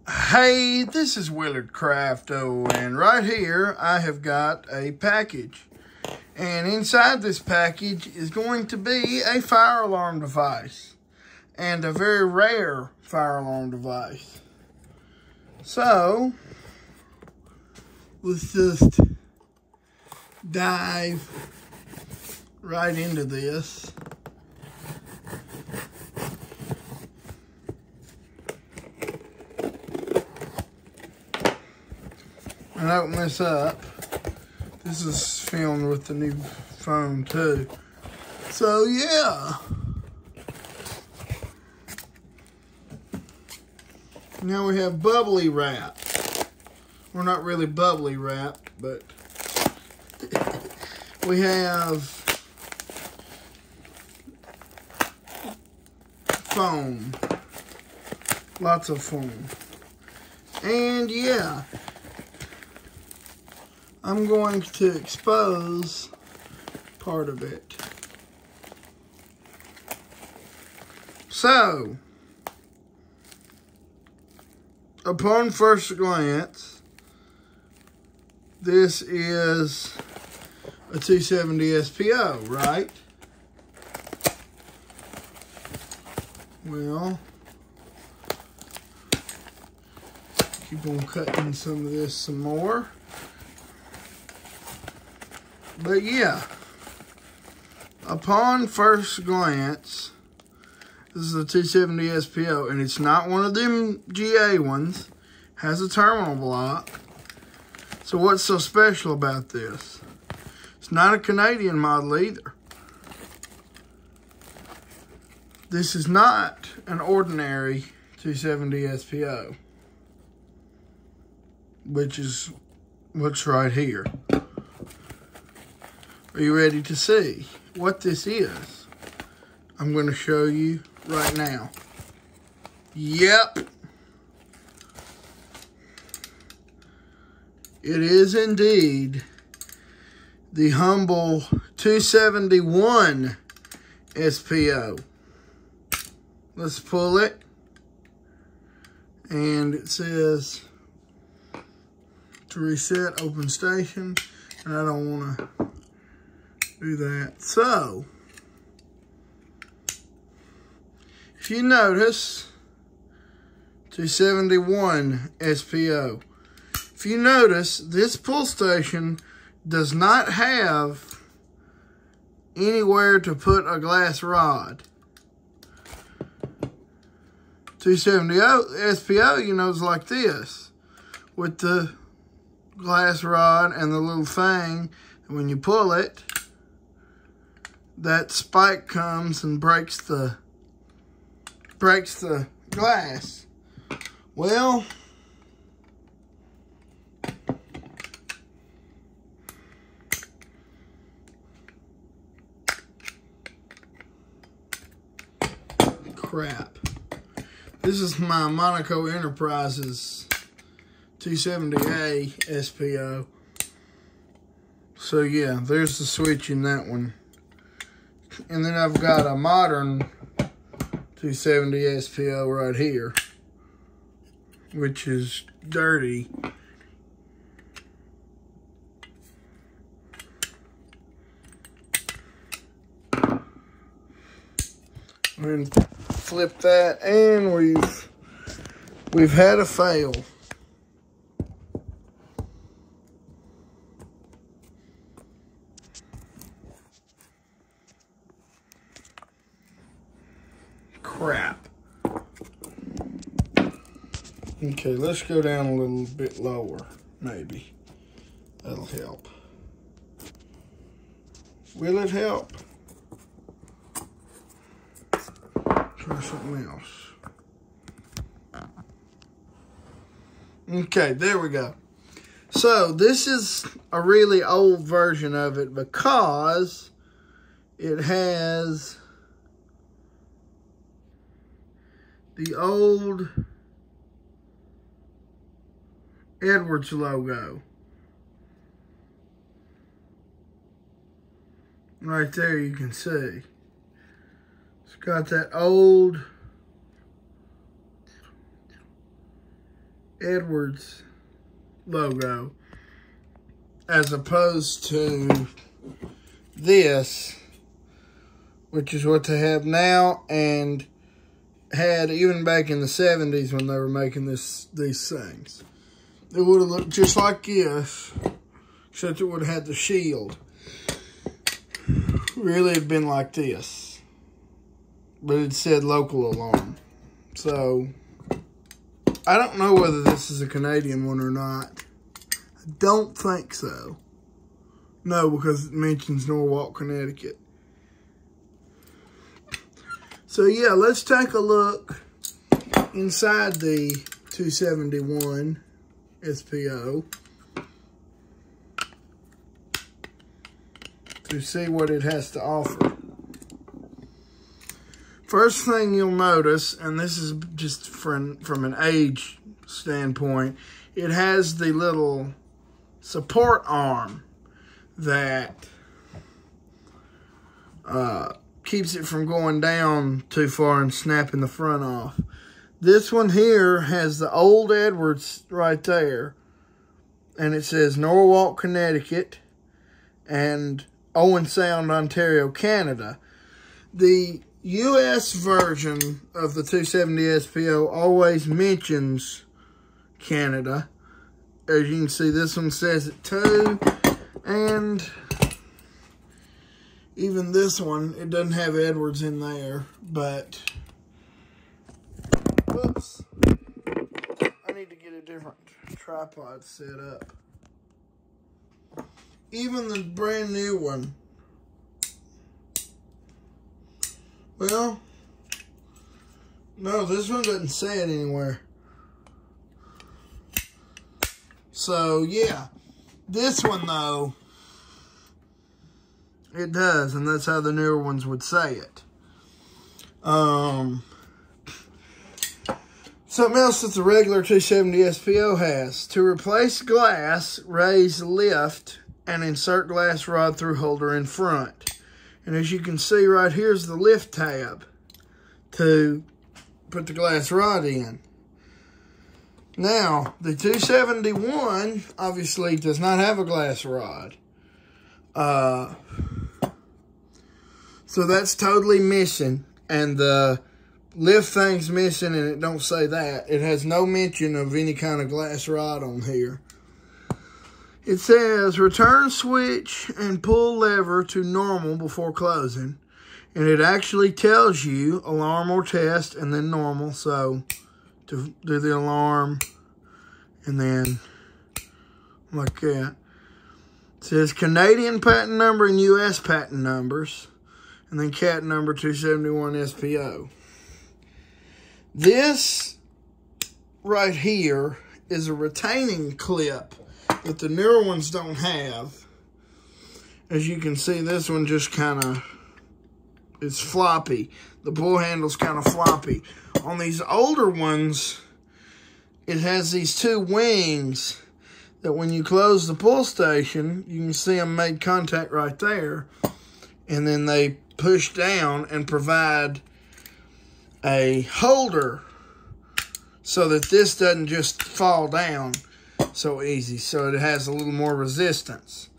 Hey, this is Willard Crafto, and right here I have got a package. And inside this package is going to be a fire alarm device, and a very rare fire alarm device. So, let's just dive right into this. And open this up. This is filmed with the new phone too. So yeah. Now we have bubbly wrap. Well, not really bubbly wrap, but we have foam. Lots of foam. And yeah. I'm going to expose part of it. So, upon first glance, this is a 270 SPO, right? Well, keep on cutting some of this some more. But yeah, upon first glance, this is a 270 SPO, and it's not one of them GA ones. Has a terminal block. So what's so special about this? It's not a Canadian model either. This is not an ordinary 270 SPO, which is what's right here. Are you ready to see what this is? I'm going to show you right now. Yep. It is indeed the humble 271 SPO. Let's pull it. And it says to reset open station. And I don't want to do that. So, if you notice, 271 SPO. If you notice, this pull station does not have anywhere to put a glass rod. 270 SPO, you know, is like this, with the glass rod and the little thing. And when you pull it, that spike comes and breaks the glass. Well, crap. This is my Monaco Enterprises 270A SPO. So yeah, there's the switch in that one. And then I've got a modern 270 SPO right here, which is dirty. And flip that, and we've had a fail. Crap. Okay, let's go down a little bit lower, maybe. That'll help. Will it help? Try something else. Okay, there we go. So, this is a really old version of it because it has the old Edwards logo. Right there you can see. It's got that old Edwards logo, as opposed to this, which is what they have now and had even back in the 70s when they were making these things. It would have looked just like this, except it would have had the shield. Really have been like this, but it said local alarm. So I don't know whether this is a Canadian one or not. I don't think so. No, because it mentions Norwalk, Connecticut. So yeah, let's take a look inside the 271 SPO to see what it has to offer. First thing you'll notice, and this is just from an age standpoint, it has the little support arm that keeps it from going down too far and snapping the front off. This one here has the old Edwards right there, and it says Norwalk, Connecticut, and Owen Sound, Ontario, Canada. The U.S. version of the 270 SPO always mentions Canada. As you can see, this one says it too, and even this one, it doesn't have Edwards in there, but, whoops, I need to get a different tripod set up. Even the brand new one, well, no, this one doesn't say it anywhere. So, yeah, this one, though, it does, and that's how the newer ones would say it. Something else that the regular 270 SPO has. To replace glass, raise lift and insert glass rod through holder in front. And as you can see right here's the lift tab to put the glass rod in. Now, the 271 obviously does not have a glass rod. So that's totally missing, and the lift thing's missing, and it don't say that. It has no mention of any kind of glass rod on here. It says return switch and pull lever to normal before closing, and it actually tells you alarm or test and then normal. So to do the alarm and then like that. It says Canadian patent number and U.S. patent numbers. And then cat number 271 SPO. This right here is a retaining clip that the newer ones don't have. As you can see, this one just kind of is floppy. The pull handle's kind of floppy. On these older ones, it has these two wings that when you close the pull station, you can see them made contact right there. And then they push down and provide a holder so that this doesn't just fall down so easy. So it has a little more resistance.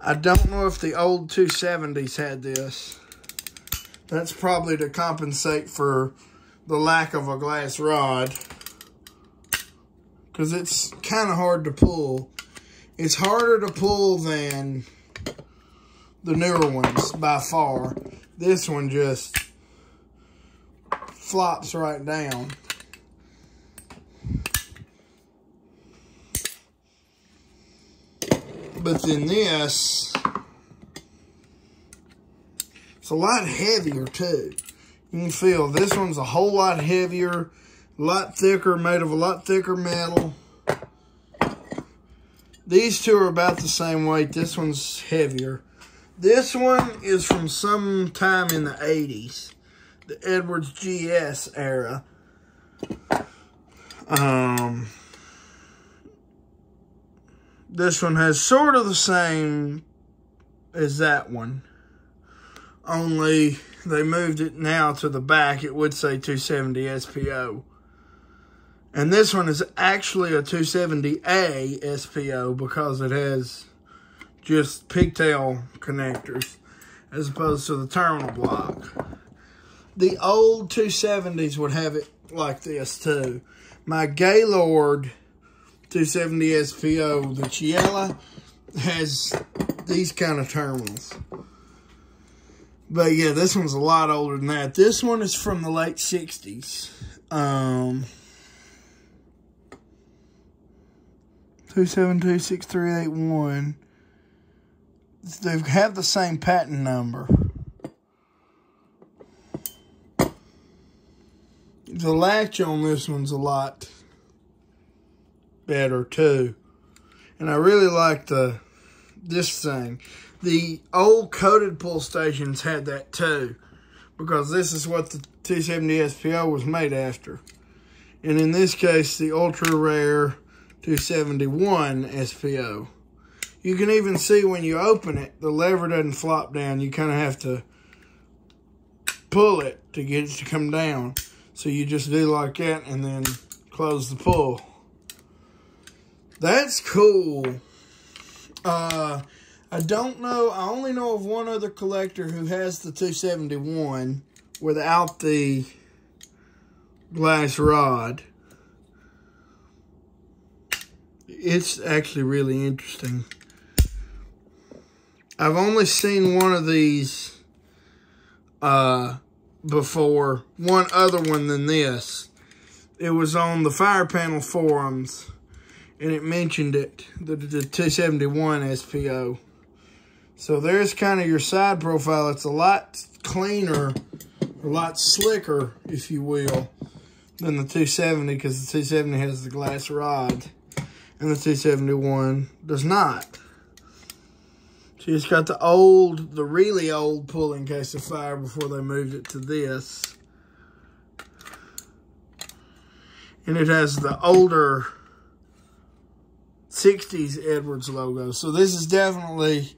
I don't know if the old 270s had this. That's probably to compensate for the lack of a glass rod, because it's kind of hard to pull. It's harder to pull than the newer ones by far. This one just flops right down. But then this, it's a lot heavier too. You can feel this one's a whole lot heavier, a lot thicker, made of a lot thicker metal. These two are about the same weight. This one's heavier. This one is from some time in the 80s, the Edwards GS era. This one has sort of the same as that one, only they moved it now to the back. It would say 270 SPO. And this one is actually a 270A SPO because it has just pigtail connectors as opposed to the terminal block. The old 270s would have it like this too. My Gaylord 270 SPO that's yellow has these kind of terminals. But yeah, this one's a lot older than that. This one is from the late 60s. 2726381. They have the same patent number. The latch on this one's a lot better too. And I really like this thing. The old coated pull stations had that too, because this is what the 270 SPO was made after. And in this case, the ultra rare 271 SPO. You can even see when you open it, the lever doesn't flop down. You kind of have to pull it to get it to come down. So you just do like that and then close the pull. That's cool. I don't know. I only know of one other collector who has the 271 without the glass rod. It's actually really interesting. I've only seen one of these before, one other one than this. It was on the Fire Panel forums, and it mentioned it, the 271 SPO. So there's kind of your side profile. It's a lot cleaner, a lot slicker, if you will, than the 270, because the 270 has the glass rod, and the 271 does not. So it's got the really old pull in case of fire before they moved it to this. And it has the older 60s Edwards logo. So this is definitely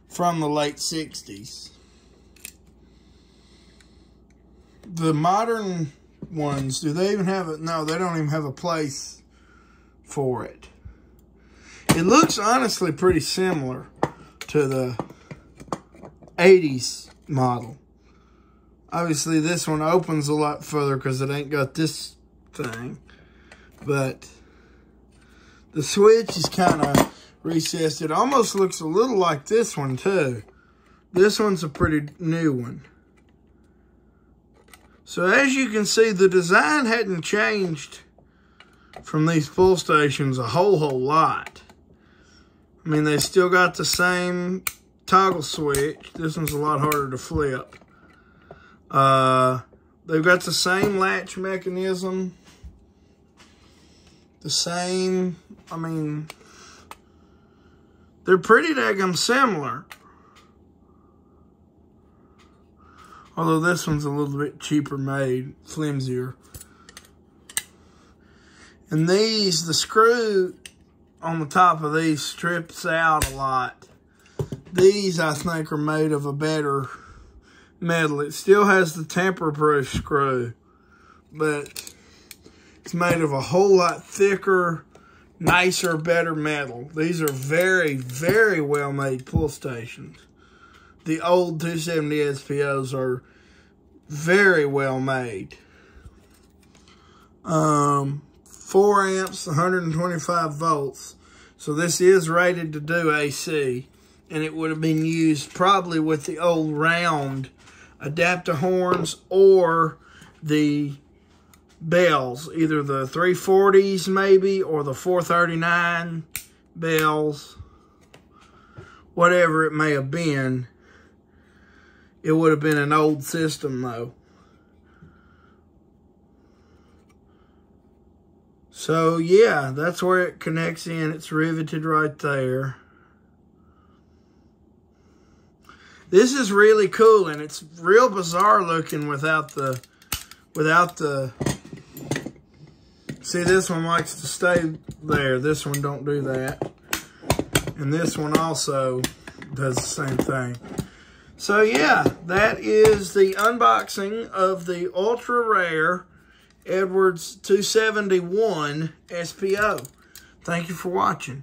from the late 60s. The modern ones, do they even have it? No, they don't even have a place for it. It looks honestly pretty similar to the 80s model. Obviously this one opens a lot further because it ain't got this thing. But the switch is kind of recessed. It almost looks a little like this one too. This one's a pretty new one. So as you can see, the design hadn't changed from these pull stations a whole lot. I mean, they still got the same toggle switch. This one's a lot harder to flip. They've got the same latch mechanism. The same, I mean, they're pretty daggum similar. Although this one's a little bit cheaper made, flimsier. And these, the screw on the top of these strips out a lot. These, I think, are made of a better metal. It still has the tamper-proof screw, but it's made of a whole lot thicker, nicer, better metal. These are very, very well-made pull stations. The old 270 SPOs are very well made. 4 amps, 125 volts. So this is rated to do AC. And it would have been used probably with the old round adapter horns or the bells. Either the 340s maybe or the 439 bells. Whatever it may have been. It would have been an old system though. So yeah, that's where it connects in. It's riveted right there. This is really cool, and it's real bizarre looking without the, see, this one likes to stay there. This one don't do that. And this one also does the same thing. So yeah, that is the unboxing of the ultra rare Edwards 271 SPO. Thank you for watching.